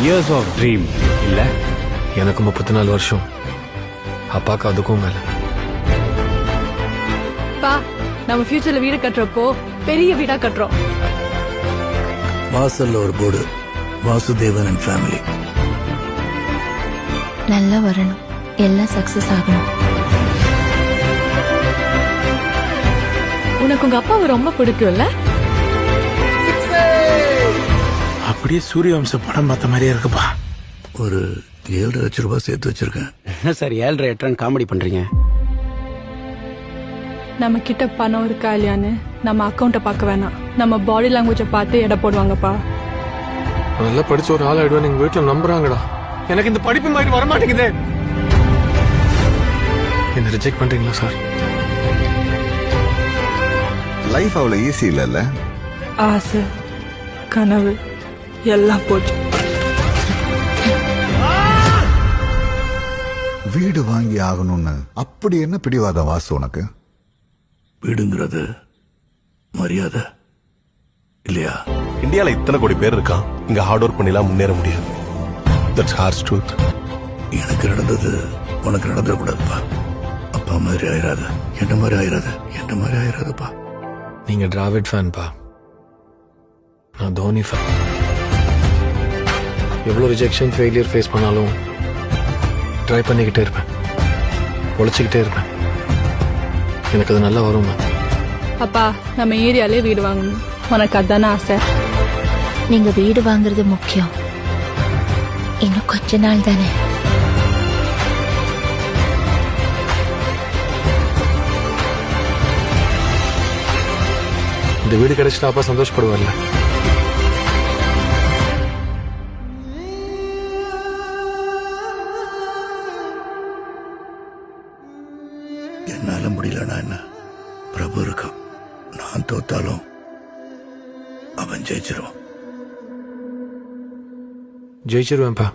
Years of dream இல்ல? எனக்கு 34 வருஷம், அப்பாக்கு அதுக்கும் மேல. பா, நம்ம ஃபியூச்சர்ல வீடு கட்டுறப்போ பெரிய வீடா கட்டுறோம். வாசல்ல ஒரு போர்டு, வாசுதேவன் அண்ட் ஃபேமிலி. நல்லா வரணும், எல்லாம் சக்சஸ் ஆகணும். உனக்கு உங்க அப்பாவை ரொம்ப பிடிக்கும்ல? அப்படியே சூரியவம்ச படம் பார்த்த மாதிரியே இருக்குப்பா. ஒரு 7 லட்சம் ரூபாய் சேர்த்து வச்சிருக்கேன். என்ன சார் 7.5 8 காமெடி பண்றீங்க? நம்ம கிட்ட பணம் இருக்கா இல்லையான்னு நம்ம அக்கௌண்ட்டை பார்க்க வேணாம், நம்ம பாடி லாங்குவேஜை பார்த்து எடை போடுவாங்கப்பா. நல்லா படிச்ச ஒரு ஆள் ஆயிடுவேன் எங்க வீட்டுல நம்புறாங்கடா. எனக்கு இந்த படிப்பு மாதிரி வர மாட்டேங்குது. என்ன ரிஜெக்ட் பண்றீங்களா சார்? லைஃப் அவ்வளவு ஈஸி இல்லல்ல. ஆசை, கனவு எல்லாம் போச்சு. வீடு வாங்கி ஆகணும்னு அப்படி என்ன பிடிவாதம் வாசு உனக்கு? வீடுங்கிறது மரியாதை இல்லையா? இந்தியால இத்தனை கோடி பேர் இருக்கான், இங்க ஹார்ட் ஒர்க் பண்ணிலாம் முன்னேற முடியாது. That's harsh truth. எனக்கு நடந்தது உனக்கு நடந்துடக்கூடாதுப்பா. அப்பா மாதிரி ஆயிராத, என்ன மாதிரி ஆயிராத, என்ன மாதிரி ஆயிராதப்பா. நீங்க டிராவிட் ஃபேன் பா, நான் தோனி ஃபேன். எவ்வளவு ரிஜெக்ஷன் ஃபெயிலியர் ஃபேஸ் பண்ணாலும் ட்ரை பண்ணிக்கிட்டே இருப்பேன், உழைச்சிக்கிட்டே இருப்பேன். எனக்கு அது நல்லா வரும். அப்பா, நம்ம ஏரியாலே வீடு வாங்கணும், உனக்கு அதானே ஆசை? நீங்க வீடு வாங்குறது முக்கியம், இன்னும் கொஞ்ச நாள் தானே. இந்த வீடு கிடைச்சிட்டா அப்பா சந்தோஷப்படுவார்ல. என்னால முடியலன்னா என்ன, பிரபு இருக்கான். நான் தோத்தாலும் அவன் ஜெயிச்சிருவான். ஜெயிச்சிருவேன்ப்பா.